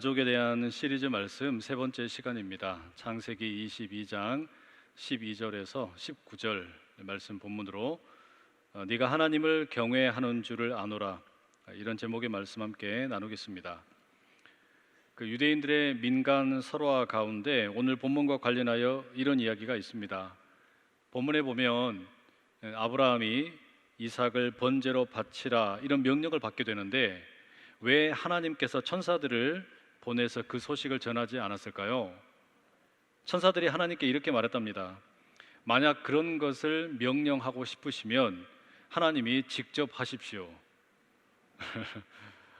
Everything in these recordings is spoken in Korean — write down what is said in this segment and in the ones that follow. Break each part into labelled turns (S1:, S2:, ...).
S1: 가족에 대한 시리즈 말씀 세 번째 시간입니다. 창세기 22장 12절에서 19절 말씀 본문으로 네가 하나님을 경외하는 줄을 아노라, 이런 제목의 말씀 함께 나누겠습니다. 유대인들의 민간 설화 가운데 오늘 본문과 관련하여 이런 이야기가 있습니다. 본문에 보면 아브라함이 이삭을 번제로 바치라 이런 명령을 받게 되는데, 왜 하나님께서 천사들을 보내서 그 소식을 전하지 않았을까요? 천사들이 하나님께 이렇게 말했답니다. 만약 그런 것을 명령하고 싶으시면 하나님이 직접 하십시오.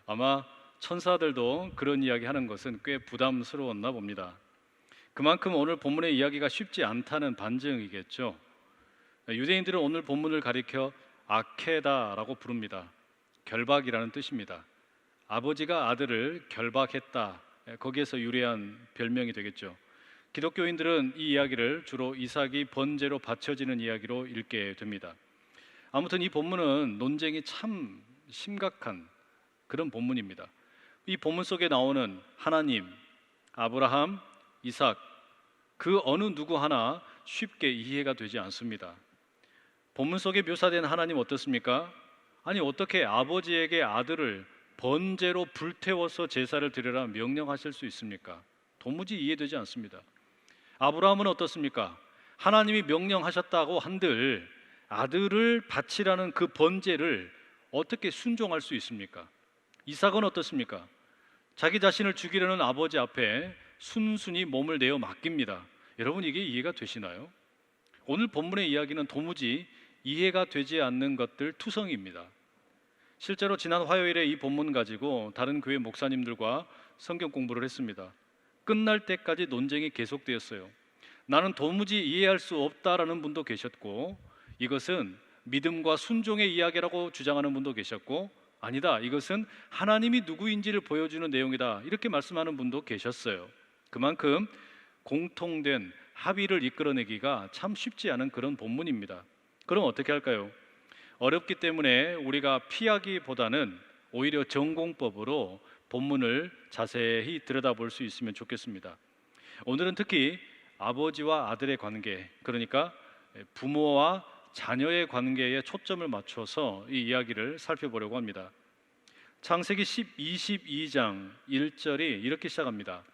S1: 아마 천사들도 그런 이야기 하는 것은 꽤 부담스러웠나 봅니다. 그만큼 오늘 본문의 이야기가 쉽지 않다는 반증이겠죠. 유대인들은 오늘 본문을 가리켜 아케다라고 부릅니다. 결박이라는 뜻입니다. 아버지가 아들을 결박했다, 거기에서 유래한 별명이 되겠죠. 기독교인들은 이 이야기를 주로 이삭이 번제로 바쳐지는 이야기로 읽게 됩니다. 아무튼 이 본문은 논쟁이 참 심각한 그런 본문입니다. 이 본문 속에 나오는 하나님, 아브라함, 이삭, 그 어느 누구 하나 쉽게 이해가 되지 않습니다. 본문 속에 묘사된 하나님 어떻습니까? 아니, 어떻게 아버지에게 아들을 번제로 불태워서 제사를 드리라 명령하실 수 있습니까? 도무지 이해되지 않습니다. 아브라함은 어떻습니까? 하나님이 명령하셨다고 한들 아들을 바치라는 그 번제를 어떻게 순종할 수 있습니까? 이삭은 어떻습니까? 자기 자신을 죽이려는 아버지 앞에 순순히 몸을 내어 맡깁니다. 여러분, 이게 이해가 되시나요? 오늘 본문의 이야기는 도무지 이해가 되지 않는 것들 투성이입니다. 실제로 지난 화요일에 이 본문 가지고 다른 교회 목사님들과 성경 공부를 했습니다. 끝날 때까지 논쟁이 계속되었어요. 나는 도무지 이해할 수 없다라는 분도 계셨고, 이것은 믿음과 순종의 이야기라고 주장하는 분도 계셨고, 아니다, 이것은 하나님이 누구인지를 보여주는 내용이다, 이렇게 말씀하는 분도 계셨어요. 그만큼 공통된 합의를 이끌어내기가 참 쉽지 않은 그런 본문입니다. 그럼 어떻게 할까요? 어렵기 때문에 우리가 피하기보다는 오히려 전공법으로 본문을 자세히 들여다볼 수 있으면 좋겠습니다. 오늘은 특히 아버지와 아들의 관계, 그러니까 부모와 자녀의 관계에 초점을 맞춰서 이 이야기를 살펴보려고 합니다. 창세기 22장 1절이 이렇게 시작합니다.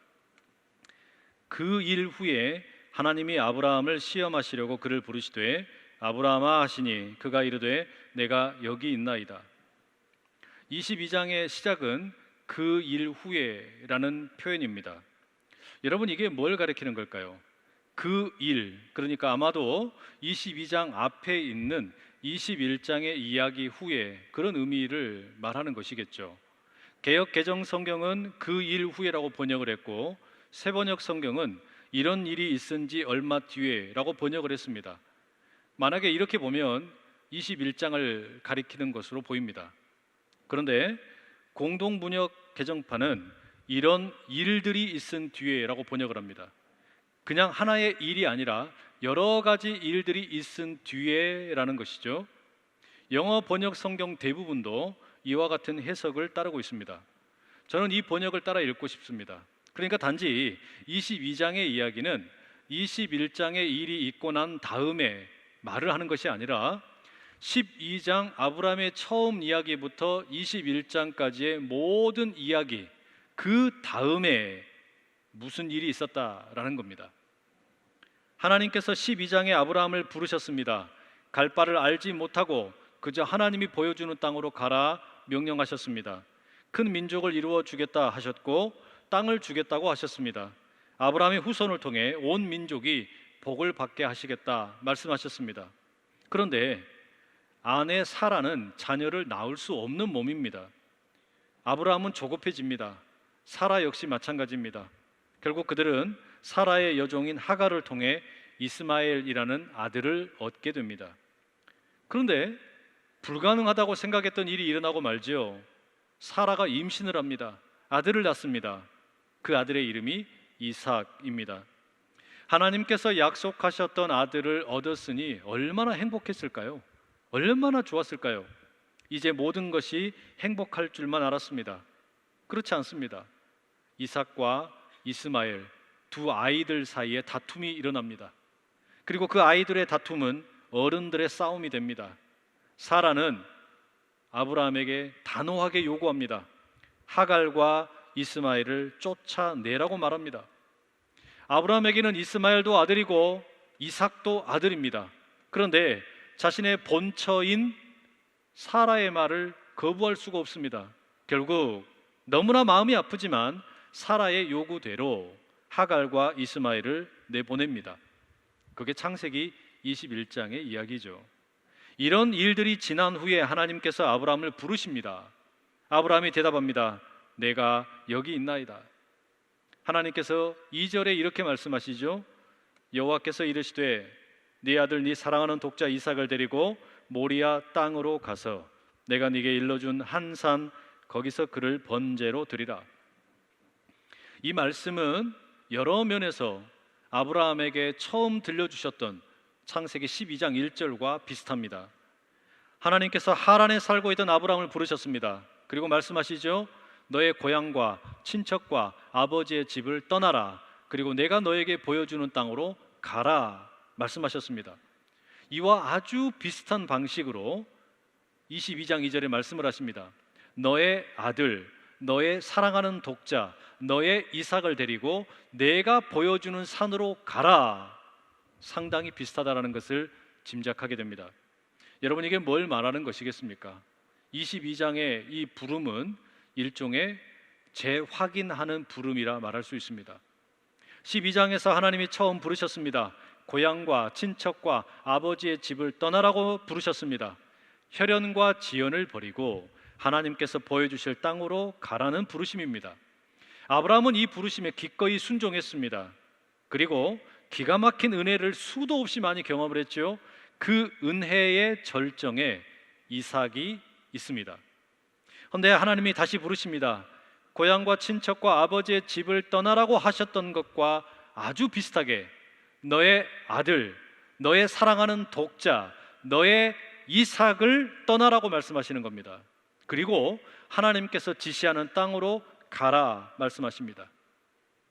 S1: 그 일 후에 하나님이 아브라함을 시험하시려고 그를 부르시되 아브라함아 하시니 그가 이르되 내가 여기 있나이다. 22장의 시작은 그 일 후에라는 표현입니다. 여러분, 이게 뭘 가리키는 걸까요? 그 일, 그러니까 아마도 22장 앞에 있는 21장의 이야기 후에 그런 의미를 말하는 것이겠죠. 개역 개정 성경은 그 일 후에라고 번역을 했고, 새번역 성경은 이런 일이 있은 지 얼마 뒤에라고 번역을 했습니다. 만약에 이렇게 보면 21장을 가리키는 것으로 보입니다. 그런데 공동번역 개정판은 이런 일들이 있은 뒤에라고 번역을 합니다. 그냥 하나의 일이 아니라 여러 가지 일들이 있은 뒤에라는 것이죠. 영어 번역 성경 대부분도 이와 같은 해석을 따르고 있습니다. 저는 이 번역을 따라 읽고 싶습니다. 그러니까 단지 22장의 이야기는 21장의 일이 있고 난 다음에 말을 하는 것이 아니라 12장 아브라함의 처음 이야기부터 21장까지의 모든 이야기, 그 다음에 무슨 일이 있었다라는 겁니다. 하나님께서 12장에 아브라함을 부르셨습니다. 갈 바를 알지 못하고 그저 하나님이 보여주는 땅으로 가라 명령하셨습니다. 큰 민족을 이루어 주겠다 하셨고 땅을 주겠다고 하셨습니다. 아브라함의 후손을 통해 온 민족이 복을 받게 하시겠다 말씀하셨습니다. 그런데 아내 사라는 자녀를 낳을 수 없는 몸입니다. 아브라함은 조급해집니다. 사라 역시 마찬가지입니다. 결국 그들은 사라의 여종인 하갈을 통해 이스마엘이라는 아들을 얻게 됩니다. 그런데 불가능하다고 생각했던 일이 일어나고 말지요. 사라가 임신을 합니다. 아들을 낳습니다. 그 아들의 이름이 이삭입니다. 하나님께서 약속하셨던 아들을 얻었으니 얼마나 행복했을까요? 얼마나 좋았을까요? 이제 모든 것이 행복할 줄만 알았습니다. 그렇지 않습니다. 이삭과 이스마엘 두 아이들 사이에 다툼이 일어납니다. 그리고 그 아이들의 다툼은 어른들의 싸움이 됩니다. 사라는 아브라함에게 단호하게 요구합니다. 하갈과 이스마엘을 쫓아내라고 말합니다. 아브라함에게는 이스마엘도 아들이고 이삭도 아들입니다. 그런데 자신의 본처인 사라의 말을 거부할 수가 없습니다. 결국 너무나 마음이 아프지만 사라의 요구대로 하갈과 이스마엘을 내보냅니다. 그게 창세기 21장의 이야기죠. 이런 일들이 지난 후에 하나님께서 아브라함을 부르십니다. 아브라함이 대답합니다. 내가 여기 있나이다. 하나님께서 2절에 이렇게 말씀하시죠. 여호와께서 이르시되 네 아들 네 사랑하는 독자 이삭을 데리고 모리아 땅으로 가서 내가 네게 일러준 한 산 거기서 그를 번제로 드리라. 이 말씀은 여러 면에서 아브라함에게 처음 들려주셨던 창세기 12장 1절과 비슷합니다. 하나님께서 하란에 살고 있던 아브라함을 부르셨습니다. 그리고 말씀하시죠. 너의 고향과 친척과 아버지의 집을 떠나라. 그리고 내가 너에게 보여주는 땅으로 가라 말씀하셨습니다. 이와 아주 비슷한 방식으로 22장 2절에 말씀을 하십니다. 너의 아들, 너의 사랑하는 독자, 너의 이삭을 데리고 내가 보여주는 산으로 가라. 상당히 비슷하다라는 것을 짐작하게 됩니다. 여러분, 이게 뭘 말하는 것이겠습니까? 22장의 이 부름은 일종의 재확인하는 부름이라 말할 수 있습니다. 12장에서 하나님이 처음 부르셨습니다. 고향과 친척과 아버지의 집을 떠나라고 부르셨습니다. 혈연과 지연을 버리고 하나님께서 보여주실 땅으로 가라는 부르심입니다. 아브라함은 이 부르심에 기꺼이 순종했습니다. 그리고 기가 막힌 은혜를 수도 없이 많이 경험을 했죠. 그 은혜의 절정에 이삭이 있습니다. 그런데 하나님이 다시 부르십니다. 고향과 친척과 아버지의 집을 떠나라고 하셨던 것과 아주 비슷하게 너의 아들, 너의 사랑하는 독자, 너의 이삭을 떠나라고 말씀하시는 겁니다. 그리고 하나님께서 지시하는 땅으로 가라 말씀하십니다.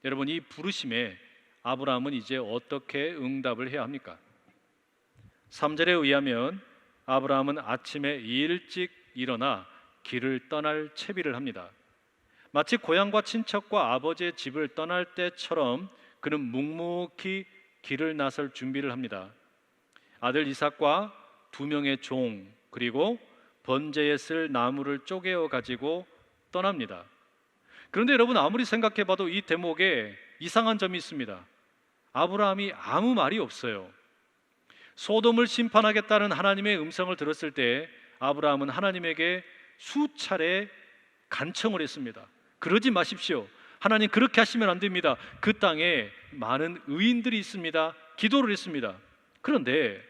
S1: 여러분, 이 부르심에 아브라함은 이제 어떻게 응답을 해야 합니까? 3절에 의하면 아브라함은 아침에 일찍 일어나 길을 떠날 채비를 합니다. 마치 고향과 친척과 아버지의 집을 떠날 때처럼 그는 묵묵히 길을 나설 준비를 합니다. 아들 이삭과 2명의 종 그리고 번제에 쓸 나무를 쪼개어 가지고 떠납니다. 그런데 여러분, 아무리 생각해봐도 이 대목에 이상한 점이 있습니다. 아브라함이 아무 말이 없어요. 소돔을 심판하겠다는 하나님의 음성을 들었을 때 아브라함은 하나님에게 수차례 간청을 했습니다. 그러지 마십시오. 하나님, 그렇게 하시면 안 됩니다. 그 땅에 많은 의인들이 있습니다. 기도를 했습니다. 그런데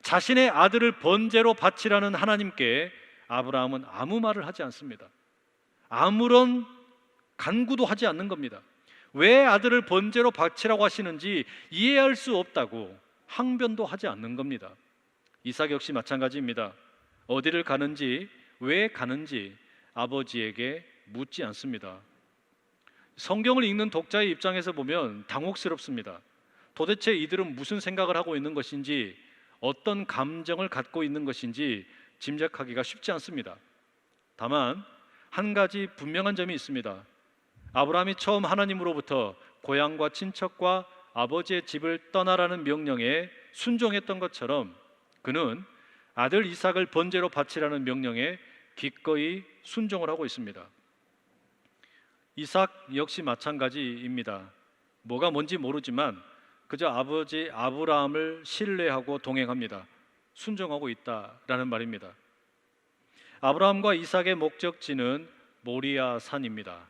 S1: 자신의 아들을 번제로 바치라는 하나님께 아브라함은 아무 말을 하지 않습니다. 아무런 간구도 하지 않는 겁니다. 왜 아들을 번제로 바치라고 하시는지 이해할 수 없다고 항변도 하지 않는 겁니다. 이삭 역시 마찬가지입니다. 어디를 가는지, 왜 가는지 아버지에게 묻지 않습니다. 성경을 읽는 독자의 입장에서 보면 당혹스럽습니다. 도대체 이들은 무슨 생각을 하고 있는 것인지, 어떤 감정을 갖고 있는 것인지 짐작하기가 쉽지 않습니다. 다만 한 가지 분명한 점이 있습니다. 아브라함이 처음 하나님으로부터 고향과 친척과 아버지의 집을 떠나라는 명령에 순종했던 것처럼 그는 아들 이삭을 번제로 바치라는 명령에 기꺼이 순종을 하고 있습니다. 이삭 역시 마찬가지입니다. 뭐가 뭔지 모르지만 그저 아버지 아브라함을 신뢰하고 동행합니다. 순종하고 있다라는 말입니다. 아브라함과 이삭의 목적지는 모리아 산입니다.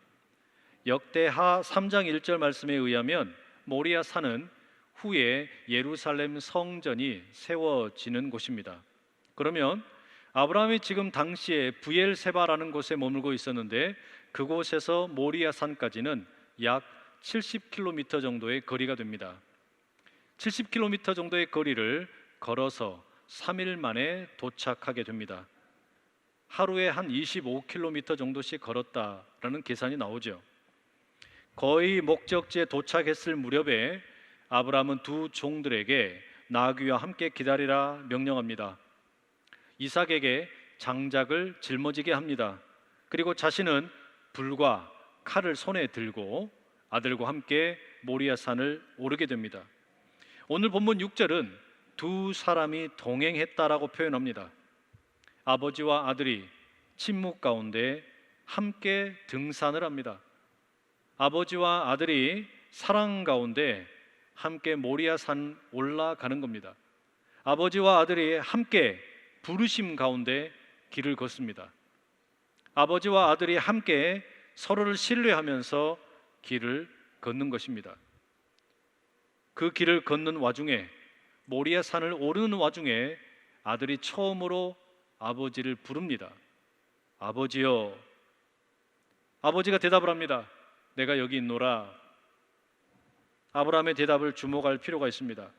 S1: 역대하 3장 1절 말씀에 의하면 모리아 산은 후에 예루살렘 성전이 세워지는 곳입니다. 그러면 아브라함이 지금 당시에 브엘세바라는 곳에 머물고 있었는데 그곳에서 모리아 산까지는 약 70km 정도의 거리가 됩니다. 70km 정도의 거리를 걸어서 3일 만에 도착하게 됩니다. 하루에 한 25km 정도씩 걸었다라는 계산이 나오죠. 거의 목적지에 도착했을 무렵에 아브라함은 두 종들에게 나귀와 함께 기다리라 명령합니다. 이삭에게 장작을 짊어지게 합니다. 그리고 자신은 불과 칼을 손에 들고 아들과 함께 모리아 산을 오르게 됩니다. 오늘 본문 6절은 두 사람이 동행했다라고 표현합니다. 아버지와 아들이 침묵 가운데 함께 등산을 합니다. 아버지와 아들이 사랑 가운데 함께 모리아 산 올라가는 겁니다. 아버지와 아들이 함께 부르심 가운데 길을 걷습니다. 아버지와 아들이 함께 서로를 신뢰하면서 길을 걷는 것입니다. 그 길을 걷는 와중에, 모리아 산을 오르는 와중에 아들이 처음으로 아버지를 부릅니다. 아버지여. 아버지가 대답을 합니다. 내가 여기 있노라. 아브라함의 대답을 주목할 필요가 있습니다.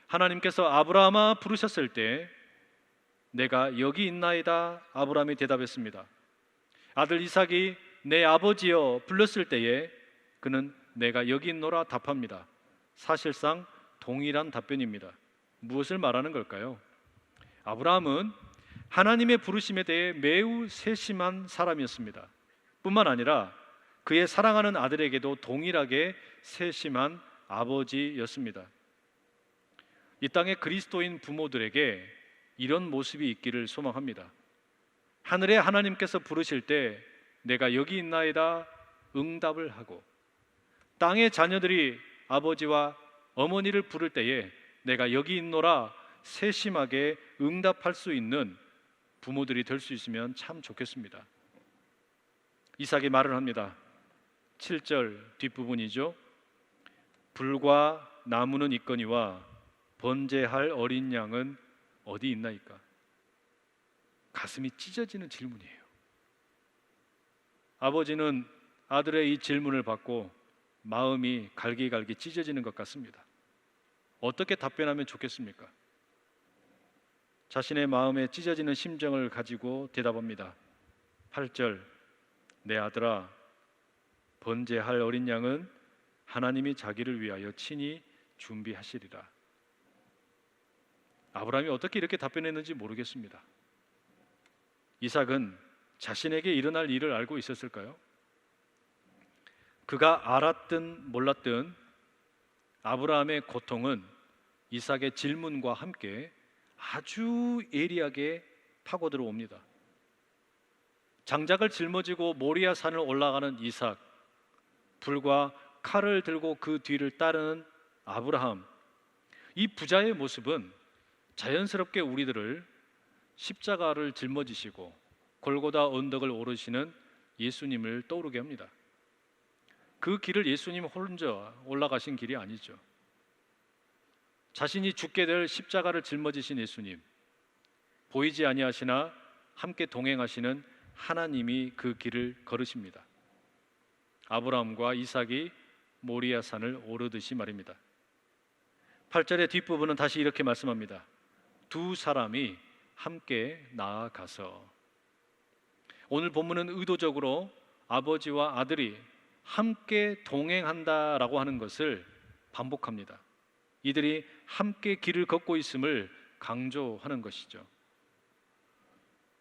S1: 하나님께서 아브라함아 부르셨을 때 내가 여기 있나이다. 아브라함이 대답했습니다. 아들 이삭이 내 아버지여 불렀을 때에 그는 내가 여기 있노라 답합니다. 사실상 동일한 답변입니다. 무엇을 말하는 걸까요? 아브라함은 하나님의 부르심에 대해 매우 세심한 사람이었습니다. 뿐만 아니라 그의 사랑하는 아들에게도 동일하게 세심한 아버지였습니다. 이 땅의 그리스도인 부모들에게 이런 모습이 있기를 소망합니다. 하늘의 하나님께서 부르실 때 내가 여기 있나이다 응답을 하고, 땅의 자녀들이 아버지와 어머니를 부를 때에 내가 여기 있노라 세심하게 응답할 수 있는 부모들이 될 수 있으면 참 좋겠습니다. 이삭이 말을 합니다. 7절 뒷부분이죠. 불과 나무는 있거니와 번제할 어린 양은 어디 있나이까? 가슴이 찢어지는 질문이에요. 아버지는 아들의 이 질문을 받고 마음이 갈기갈기 찢어지는 것 같습니다. 어떻게 답변하면 좋겠습니까? 자신의 마음에 찢어지는 심정을 가지고 대답합니다. 8절 내 아들아, 번제할 어린 양은 하나님이 자기를 위하여 친히 준비하시리라. 아브라함이 어떻게 이렇게 답변했는지 모르겠습니다. 이삭은 자신에게 일어날 일을 알고 있었을까요? 그가 알았든 몰랐든 아브라함의 고통은 이삭의 질문과 함께 아주 예리하게 파고들어옵니다. 장작을 짊어지고 모리아 산을 올라가는 이삭, 불과 칼을 들고 그 뒤를 따르는 아브라함, 이 부자의 모습은 자연스럽게 우리들을 십자가를 짊어지시고 골고다 언덕을 오르시는 예수님을 떠오르게 합니다. 그 길을 예수님 혼자 올라가신 길이 아니죠. 자신이 죽게 될 십자가를 짊어지신 예수님, 보이지 아니하시나 함께 동행하시는 하나님이 그 길을 걸으십니다. 아브라함과 이삭이 모리아 산을 오르듯이 말입니다. 8절의 뒷부분은 다시 이렇게 말씀합니다. 두 사람이 함께 나아가서. 오늘 본문은 의도적으로 아버지와 아들이 함께 동행한다라고 하는 것을 반복합니다. 이들이 함께 길을 걷고 있음을 강조하는 것이죠.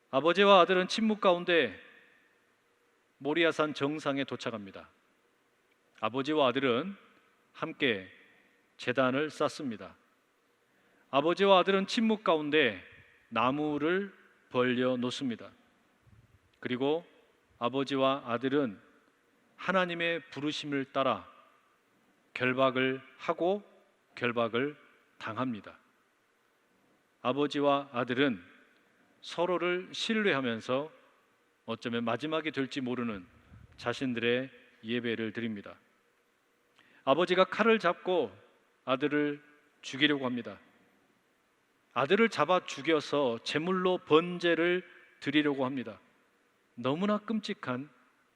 S1: 아버지와 아들은 침묵 가운데 모리아산 정상에 도착합니다. 아버지와 아들은 함께 제단을 쌓습니다. 아버지와 아들은 침묵 가운데 나무를 벌려 놓습니다. 그리고 아버지와 아들은 하나님의 부르심을 따라 결박을 하고 결박을 당합니다. 아버지와 아들은 서로를 신뢰하면서 어쩌면 마지막이 될지 모르는 자신들의 예배를 드립니다. 아버지가 칼을 잡고 아들을 죽이려고 합니다. 아들을 잡아 죽여서 제물로 번제를 드리려고 합니다. 너무나 끔찍한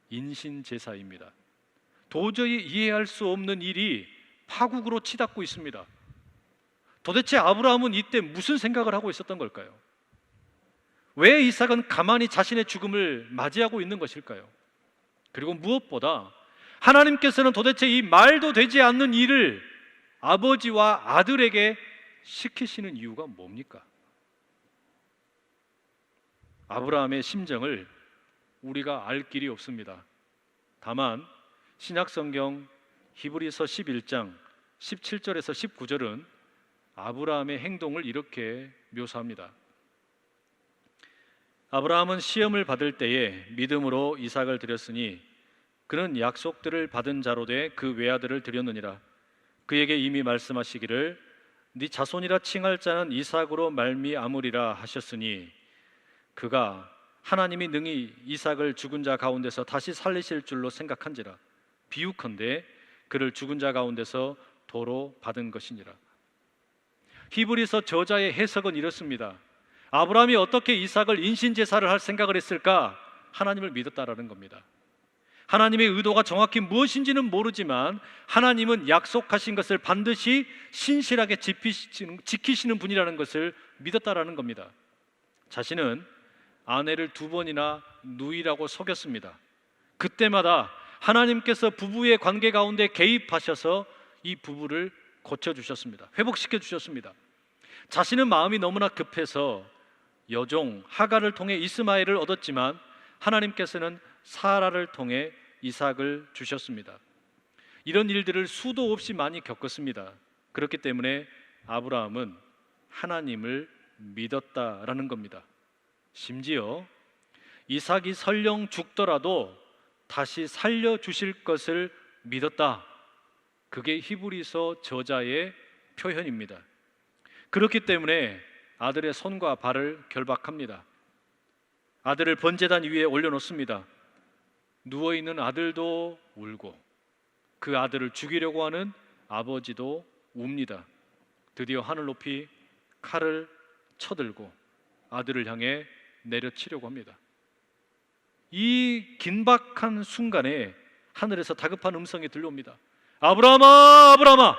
S1: 인신제사입니다. 도저히 이해할 수 없는 일이 파국으로 치닫고 있습니다. 도대체 아브라함은 이때 무슨 생각을 하고 있었던 걸까요? 왜 이삭은 가만히 자신의 죽음을 맞이하고 있는 것일까요? 그리고 무엇보다 하나님께서는 도대체 이 말도 되지 않는 일을 아버지와 아들에게 시키시는 이유가 뭡니까? 아브라함의 심정을 우리가 알 길이 없습니다. 다만 신약성경 히브리서 11장 17절에서 19절은 아브라함의 행동을 이렇게 묘사합니다. 아브라함은 시험을 받을 때에 믿음으로 이삭을 드렸으니 그는 약속들을 받은 자로 돼 그 외아들을 드렸느니라. 그에게 이미 말씀하시기를 네 자손이라 칭할 자는 이삭으로 말미암으리라 하셨으니 그가 하나님이 능히 이삭을 죽은 자 가운데서 다시 살리실 줄로 생각한지라. 비유컨대 그를 죽은 자 가운데서 도로 받은 것이니라. 히브리서 저자의 해석은 이렇습니다. 아브라함이 어떻게 이삭을 인신제사를 할 생각을 했을까? 하나님을 믿었다라는 겁니다. 하나님의 의도가 정확히 무엇인지는 모르지만 하나님은 약속하신 것을 반드시 신실하게 지키시는 분이라는 것을 믿었다라는 겁니다. 자신은 아내를 2번이나 누이라고 속였습니다. 그때마다 하나님께서 부부의 관계 가운데 개입하셔서 이 부부를 고쳐주셨습니다. 회복시켜 주셨습니다. 자신은 마음이 너무나 급해서 여종 하갈을 통해 이스마엘을 얻었지만 하나님께서는 사라를 통해 이삭을 주셨습니다. 이런 일들을 수도 없이 많이 겪었습니다. 그렇기 때문에 아브라함은 하나님을 믿었다라는 겁니다. 심지어 이삭이 설령 죽더라도 다시 살려주실 것을 믿었다. 그게 히브리서 저자의 표현입니다. 그렇기 때문에 아들의 손과 발을 결박합니다. 아들을 번제단 위에 올려놓습니다. 누워있는 아들도 울고 그 아들을 죽이려고 하는 아버지도 웁니다. 드디어 하늘 높이 칼을 쳐들고 아들을 향해 내려치려고 합니다. 이 긴박한 순간에 하늘에서 다급한 음성이 들려옵니다. 아브라함아, 아브라함아!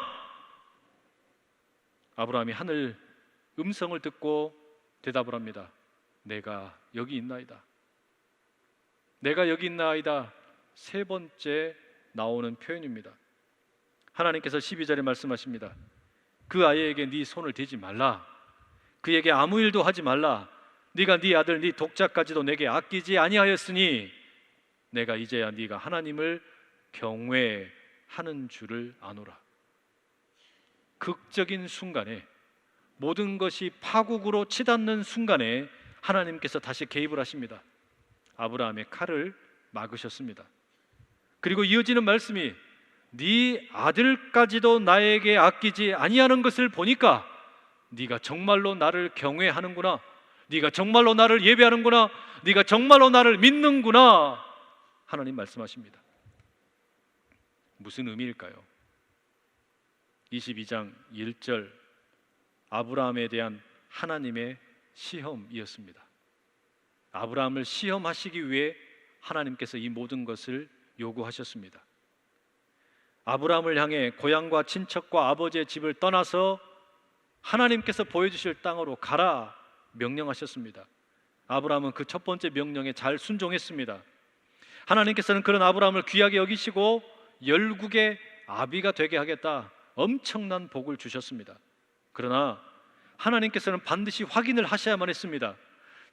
S1: 아브라함이 하늘 음성을 듣고 대답을 합니다. 내가 여기 있나이다. 내가 여기 있나이다. 3번째 나오는 표현입니다. 하나님께서 12절에 말씀하십니다. 그 아이에게 네 손을 대지 말라. 그에게 아무 일도 하지 말라. 네가 네 아들 네 독자까지도 내게 아끼지 아니하였으니 내가 이제야 네가 하나님을 경외하는 줄을 아노라. 극적인 순간에 모든 것이 파국으로 치닫는 순간에 하나님께서 다시 개입을 하십니다. 아브라함의 칼을 막으셨습니다. 그리고 이어지는 말씀이 네 아들까지도 나에게 아끼지 아니하는 것을 보니까 네가 정말로 나를 경외하는구나. 네가 정말로 나를 예배하는구나. 네가 정말로 나를 믿는구나. 하나님 말씀하십니다. 무슨 의미일까요? 22장 1절 아브라함에 대한 하나님의 시험이었습니다. 아브라함을 시험하시기 위해 하나님께서 이 모든 것을 요구하셨습니다. 아브라함을 향해 고향과 친척과 아버지의 집을 떠나서 하나님께서 보여주실 땅으로 가라 명령하셨습니다. 아브라함은 그 첫 번째 명령에 잘 순종했습니다. 하나님께서는 그런 아브라함을 귀하게 여기시고 열국의 아비가 되게 하겠다, 엄청난 복을 주셨습니다. 그러나 하나님께서는 반드시 확인을 하셔야만 했습니다.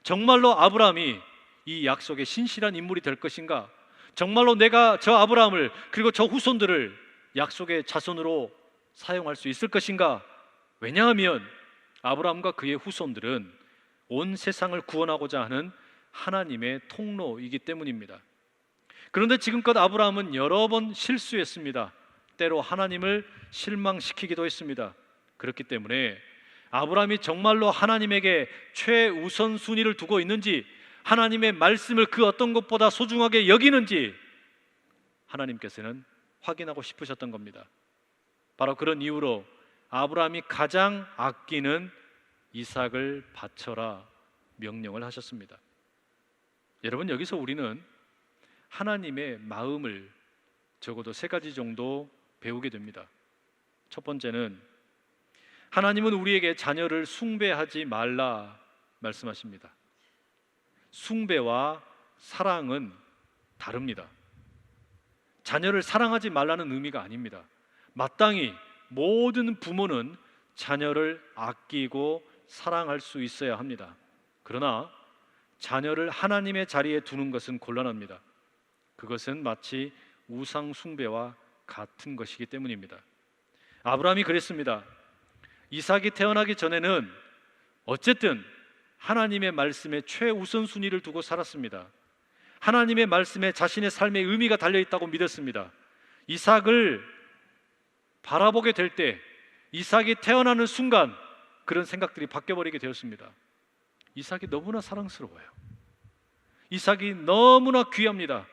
S1: 정말로 아브라함이 이 약속의 신실한 인물이 될 것인가? 정말로 내가 저 아브라함을 그리고 저 후손들을 약속의 자손으로 사용할 수 있을 것인가? 왜냐하면 아브라함과 그의 후손들은 온 세상을 구원하고자 하는 하나님의 통로이기 때문입니다. 그런데 지금껏 아브라함은 여러 번 실수했습니다. 때로 하나님을 실망시키기도 했습니다. 그렇기 때문에 아브라함이 정말로 하나님에게 최우선 순위를 두고 있는지, 하나님의 말씀을 그 어떤 것보다 소중하게 여기는지 하나님께서는 확인하고 싶으셨던 겁니다. 바로 그런 이유로 아브라함이 가장 아끼는 이삭을 바쳐라 명령을 하셨습니다. 여러분, 여기서 우리는 하나님의 마음을 적어도 3가지 정도 배우게 됩니다. 첫 번째는 하나님은 우리에게 자녀를 숭배하지 말라 말씀하십니다. 숭배와 사랑은 다릅니다. 자녀를 사랑하지 말라는 의미가 아닙니다. 마땅히 모든 부모는 자녀를 아끼고 사랑할 수 있어야 합니다. 그러나 자녀를 하나님의 자리에 두는 것은 곤란합니다. 그것은 마치 우상 숭배와 같은 것이기 때문입니다. 아브라함이 그랬습니다. 이삭이 태어나기 전에는 어쨌든 하나님의 말씀에 최우선순위를 두고 살았습니다. 하나님의 말씀에 자신의 삶의 의미가 달려있다고 믿었습니다. 이삭을 바라보게 될 때, 이삭이 태어나는 순간 그런 생각들이 바뀌어버리게 되었습니다. 이삭이 너무나 사랑스러워요. 이삭이 너무나 귀합니다.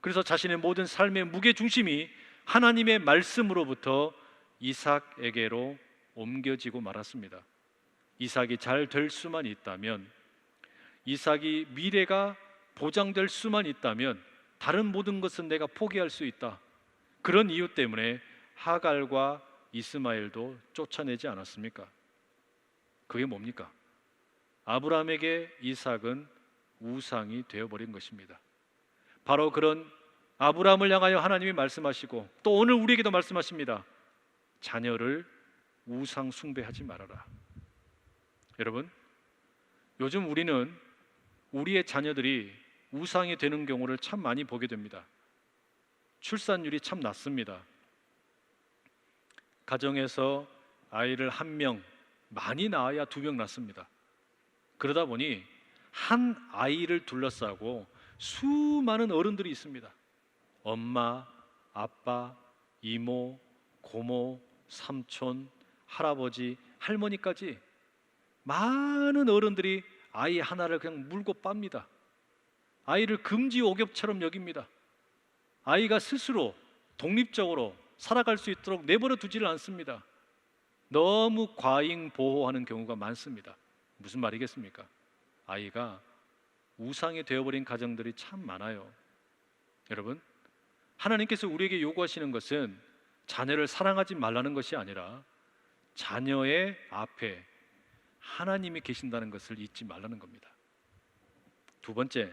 S1: 그래서 자신의 모든 삶의 무게중심이 하나님의 말씀으로부터 이삭에게로 옮겨지고 말았습니다. 이삭이 잘 될 수만 있다면, 이삭이 미래가 보장될 수만 있다면 다른 모든 것은 내가 포기할 수 있다. 그런 이유 때문에 하갈과 이스마엘도 쫓아내지 않았습니까? 그게 뭡니까? 아브라함에게 이삭은 우상이 되어버린 것입니다. 바로 그런 아브라함을 향하여 하나님이 말씀하시고 또 오늘 우리에게도 말씀하십니다. 자녀를 우상 숭배하지 말아라. 여러분, 요즘 우리는 우리의 자녀들이 우상이 되는 경우를 참 많이 보게 됩니다. 출산율이 참 낮습니다. 가정에서 아이를 한 명, 많이 낳아야 2명 낳습니다. 그러다 보니 한 아이를 둘러싸고 수많은 어른들이 있습니다. 엄마, 아빠, 이모, 고모, 삼촌, 할아버지, 할머니까지 많은 어른들이 아이 하나를 그냥 물고 빱니다. 아이를 금지옥엽처럼 여깁니다. 아이가 스스로 독립적으로 살아갈 수 있도록 내버려 두지를 않습니다. 너무 과잉 보호하는 경우가 많습니다. 무슨 말이겠습니까? 아이가 우상이 되어버린 가정들이 참 많아요. 여러분, 하나님께서 우리에게 요구하시는 것은 자녀를 사랑하지 말라는 것이 아니라 자녀의 앞에 하나님이 계신다는 것을 잊지 말라는 겁니다. 두 번째,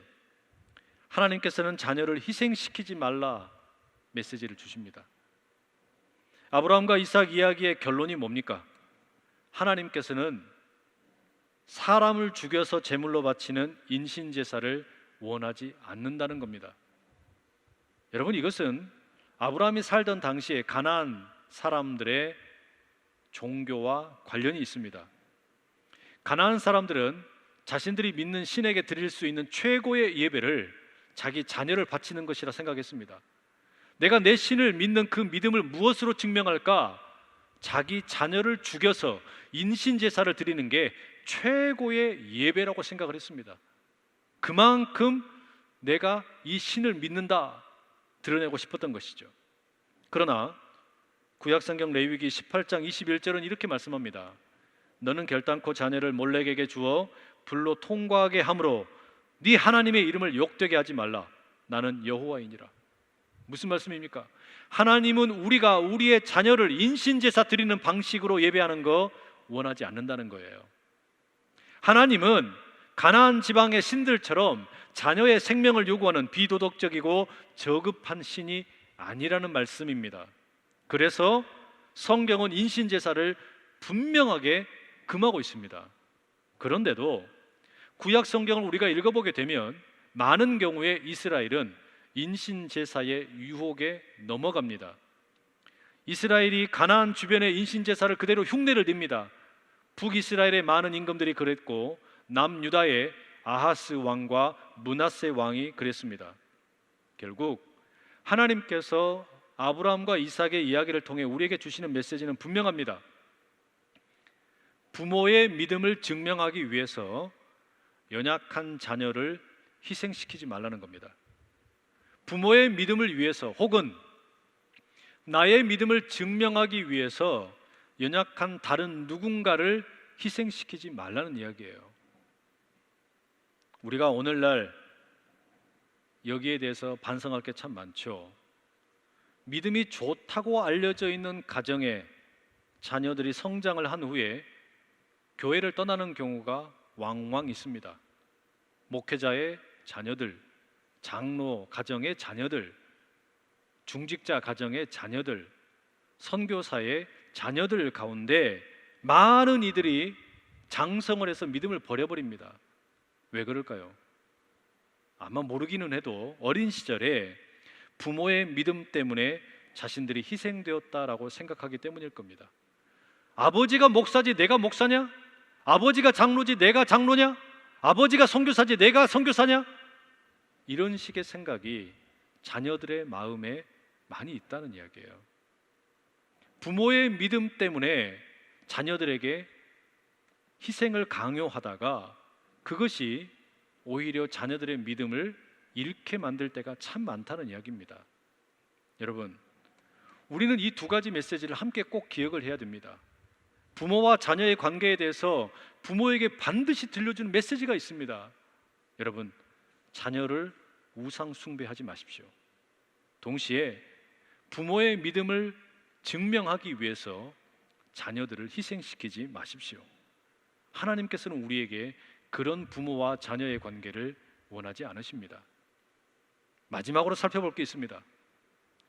S1: 하나님께서는 자녀를 희생시키지 말라 메시지를 주십니다. 아브라함과 이삭 이야기의 결론이 뭡니까? 하나님께서는 사람을 죽여서 제물로 바치는 인신제사를 원하지 않는다는 겁니다. 여러분, 이것은 아브라함이 살던 당시에 가나안 사람들의 종교와 관련이 있습니다. 가나안 사람들은 자신들이 믿는 신에게 드릴 수 있는 최고의 예배를 자기 자녀를 바치는 것이라 생각했습니다. 내가 내 신을 믿는 그 믿음을 무엇으로 증명할까? 자기 자녀를 죽여서 인신제사를 드리는 게 최고의 예배라고 생각을 했습니다. 그만큼 내가 이 신을 믿는다 드러내고 싶었던 것이죠. 그러나 구약성경 레위기 18장 21절은 이렇게 말씀합니다. 너는 결단코 자녀를 몰렉에게 주어 불로 통과하게 함으로 네 하나님의 이름을 욕되게 하지 말라. 나는 여호와이니라. 무슨 말씀입니까? 하나님은 우리가 우리의 자녀를 인신제사 드리는 방식으로 예배하는 거 원하지 않는다는 거예요. 하나님은 가나안 지방의 신들처럼 자녀의 생명을 요구하는 비도덕적이고 저급한 신이 아니라는 말씀입니다. 그래서 성경은 인신제사를 분명하게 금하고 있습니다. 그런데도 구약 성경을 우리가 읽어보게 되면 많은 경우에 이스라엘은 인신제사의 유혹에 넘어갑니다. 이스라엘이 가나안 주변의 인신제사를 그대로 흉내를 냅니다. 북이스라엘의 많은 임금들이 그랬고 남유다의 아하스 왕과 므낫세 왕이 그랬습니다. 결국 하나님께서 아브라함과 이삭의 이야기를 통해 우리에게 주시는 메시지는 분명합니다. 부모의 믿음을 증명하기 위해서 연약한 자녀를 희생시키지 말라는 겁니다. 부모의 믿음을 위해서 혹은 나의 믿음을 증명하기 위해서 연약한 다른 누군가를 희생시키지 말라는 이야기예요. 우리가 오늘날 여기에 대해서 반성할 게 참 많죠. 믿음이 좋다고 알려져 있는 가정에 자녀들이 성장을 한 후에 교회를 떠나는 경우가 왕왕 있습니다. 목회자의 자녀들, 장로 가정의 자녀들, 중직자 가정의 자녀들, 선교사의 자녀들 가운데 많은 이들이 장성을 해서 믿음을 버려버립니다. 왜 그럴까요? 아마 모르기는 해도 어린 시절에 부모의 믿음 때문에 자신들이 희생되었다라고 생각하기 때문일 겁니다. 아버지가 목사지 내가 목사냐? 아버지가 장로지 내가 장로냐? 아버지가 선교사지 내가 선교사냐? 이런 식의 생각이 자녀들의 마음에 많이 있다는 이야기예요. 부모의 믿음 때문에 자녀들에게 희생을 강요하다가 그것이 오히려 자녀들의 믿음을 잃게 만들 때가 참 많다는 이야기입니다. 여러분, 우리는 이 두 가지 메시지를 함께 꼭 기억을 해야 됩니다. 부모와 자녀의 관계에 대해서 부모에게 반드시 들려주는 메시지가 있습니다. 여러분, 자녀를 우상 숭배하지 마십시오. 동시에 부모의 믿음을 증명하기 위해서 자녀들을 희생시키지 마십시오. 하나님께서는 우리에게 그런 부모와 자녀의 관계를 원하지 않으십니다. 마지막으로 살펴볼 게 있습니다.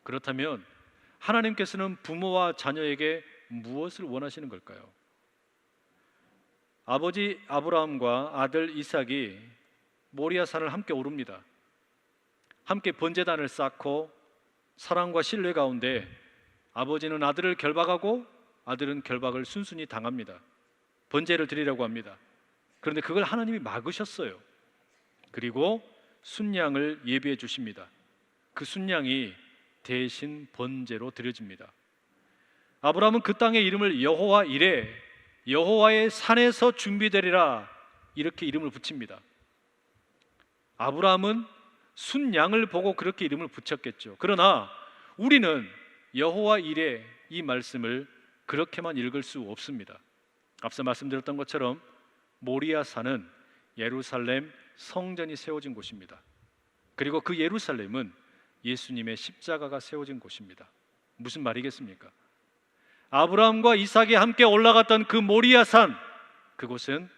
S1: 그렇다면 하나님께서는 부모와 자녀에게 무엇을 원하시는 걸까요? 아버지 아브라함과 아들 이삭이 모리아 산을 함께 오릅니다. 함께 번제단을 쌓고 사랑과 신뢰 가운데 아버지는 아들을 결박하고 아들은 결박을 순순히 당합니다. 번제를 드리려고 합니다. 그런데 그걸 하나님이 막으셨어요. 그리고 순양을 예비해 주십니다. 그 순양이 대신 번제로 드려집니다. 아브라함은 그 땅의 이름을 여호와 이레, 여호와의 산에서 준비되리라, 이렇게 이름을 붙입니다. 아브라함은 순양을 보고 그렇게 이름을 붙였겠죠. 그러나 우리는 여호와 이레, 이 말씀을 그렇게만 읽을 수 없습니다. 앞서 말씀드렸던 것처럼 모리아 산은 예루살렘 성전이 세워진 곳입니다. 그리고 그 예루살렘은 예수님의 십자가가 세워진 곳입니다. 무슨 말이겠습니까? 아브라함과 이삭이 함께 올라갔던 그 모리아 산, 그곳은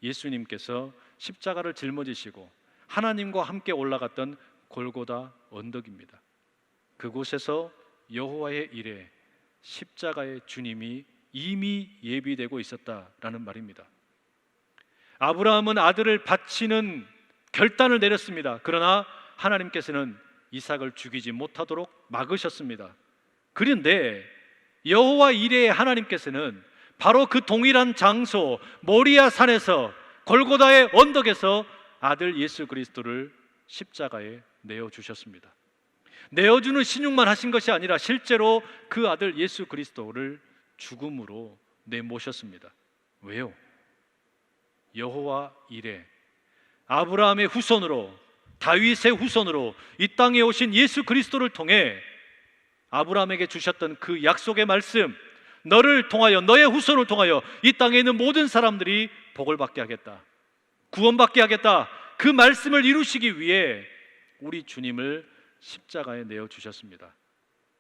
S1: 예수님께서 십자가를 짊어지시고 하나님과 함께 올라갔던 골고다 언덕입니다. 그곳에서 여호와의 이레, 십자가의 주님이 이미 예비되고 있었다라는 말입니다. 아브라함은 아들을 바치는 결단을 내렸습니다. 그러나 하나님께서는 이삭을 죽이지 못하도록 막으셨습니다. 그런데 여호와 이레의 하나님께서는 바로 그 동일한 장소 모리아 산에서 골고다의 언덕에서 아들 예수 그리스도를 십자가에 내어주셨습니다. 내어주는 신용만 하신 것이 아니라 실제로 그 아들 예수 그리스도를 죽음으로 내모셨습니다. 왜요? 여호와 이레, 아브라함의 후손으로, 다윗의 후손으로 이 땅에 오신 예수 그리스도를 통해 아브라함에게 주셨던 그 약속의 말씀, 너를 통하여, 너의 후손을 통하여 이 땅에 있는 모든 사람들이 복을 받게 하겠다, 구원받게 하겠다, 그 말씀을 이루시기 위해 우리 주님을 십자가에 내어주셨습니다.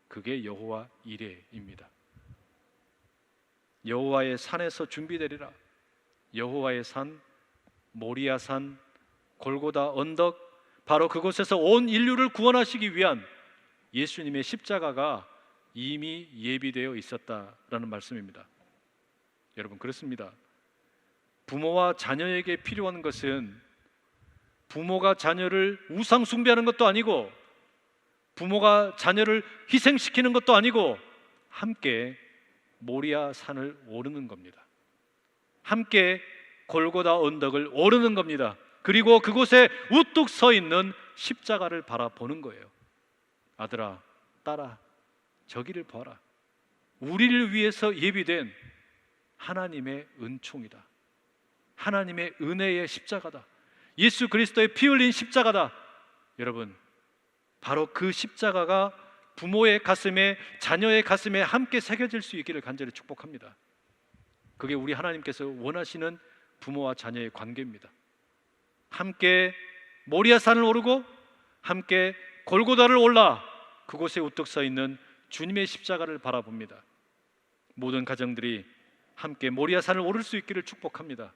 S1: 그게 여호와 이레입니다. 여호와의 산에서 준비되리라. 여호와의 산, 모리아 산, 골고다 언덕, 바로 그곳에서 온 인류를 구원하시기 위한 예수님의 십자가가 이미 예비되어 있었다라는 말씀입니다. 여러분, 그렇습니다. 부모와 자녀에게 필요한 것은 부모가 자녀를 우상 숭배하는 것도 아니고 부모가 자녀를 희생시키는 것도 아니고 함께 모리아 산을 오르는 겁니다. 함께 골고다 언덕을 오르는 겁니다. 그리고 그곳에 우뚝 서 있는 십자가를 바라보는 거예요. 아들아, 딸아, 저기를 봐라. 우리를 위해서 예비된 하나님의 은총이다. 하나님의 은혜의 십자가다. 예수 그리스도의 피 흘린 십자가다. 여러분, 바로 그 십자가가 부모의 가슴에, 자녀의 가슴에 함께 새겨질 수 있기를 간절히 축복합니다. 그게 우리 하나님께서 원하시는 부모와 자녀의 관계입니다. 함께 모리아 산을 오르고 함께 골고다를 올라 그곳에 우뚝 서 있는 주님의 십자가를 바라봅니다. 모든 가정들이 함께 모리아 산을 오를 수 있기를 축복합니다.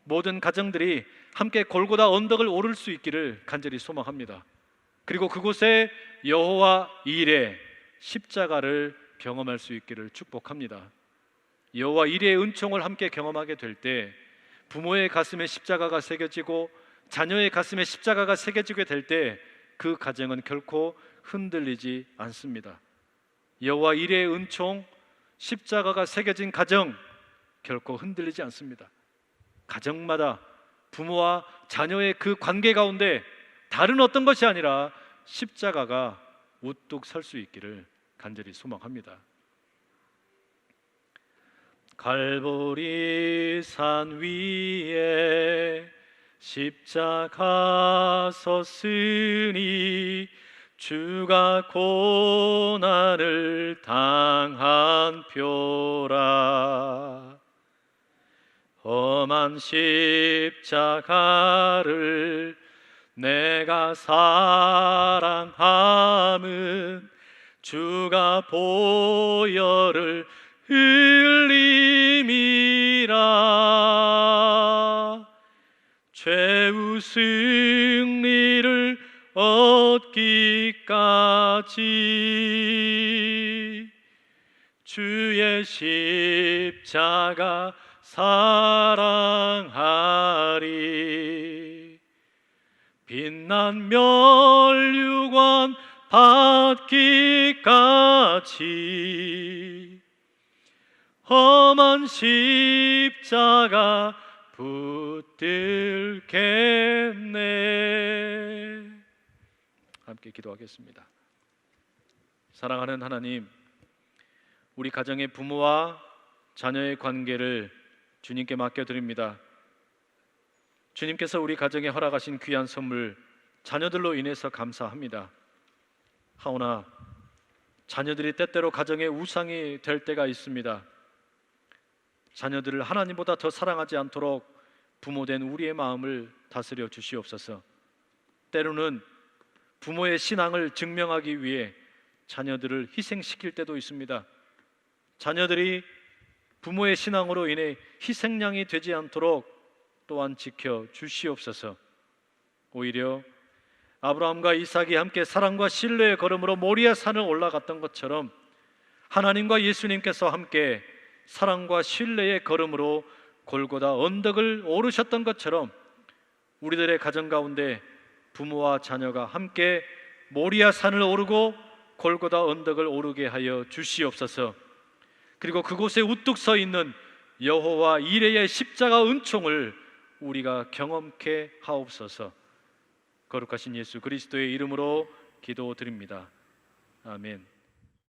S1: 모든 가정들이 함께 골고다 언덕을 오를 수 있기를 간절히 소망합니다. 그리고 그곳에 여호와 일의 십자가를 경험할 수 있기를 축복합니다. 여호와 일의 은총을 함께 경험하게 될 때 부모의 가슴에 십자가가 새겨지고 자녀의 가슴에 십자가가 새겨지게 될 때 그 가정은 결코 흔들리지 않습니다. 여호와 일의 은총, 십자가가 새겨진 가정 결코 흔들리지 않습니다. 가정마다 부모와 자녀의 그 관계 가운데 다른 어떤 것이 아니라 십자가가 우뚝 설 수 있기를 간절히 소망합니다. 갈보리 산 위에 십자가 섰으니 주가 고난을 당한 표라. 험한 십자가를 내가 사랑함은 주가 보혈을 흘림이라. 최후 승리를 얻기까지 주의 십자가 사랑하리. 빛난 면류관 받기까지 험한 십자가 붙들겠네. 함께 기도하겠습니다. 사랑하는 하나님, 우리 가정의 부모와 자녀의 관계를 주님께 맡겨드립니다. 주님께서 우리 가정에 허락하신 귀한 선물 자녀들로 인해서 감사합니다. 하오나 자녀들이 때때로 가정의 우상이 될 때가 있습니다. 자녀들을 하나님보다 더 사랑하지 않도록 부모된 우리의 마음을 다스려 주시옵소서. 때로는 부모의 신앙을 증명하기 위해 자녀들을 희생시킬 때도 있습니다. 자녀들이 부모의 신앙으로 인해 희생양이 되지 않도록 또한 지켜 주시옵소서. 오히려 아브라함과 이삭이 함께 사랑과 신뢰의 걸음으로 모리아 산을 올라갔던 것처럼 하나님과 예수님께서 함께 사랑과 신뢰의 걸음으로 골고다 언덕을 오르셨던 것처럼 우리들의 가정 가운데 부모와 자녀가 함께 모리아 산을 오르고 골고다 언덕을 오르게 하여 주시옵소서. 그리고 그곳에 우뚝 서 있는 여호와 이레의 십자가 은총을 우리가 경험케 하옵소서. 거룩하신 예수 그리스도의 이름으로 기도드립니다. 아멘.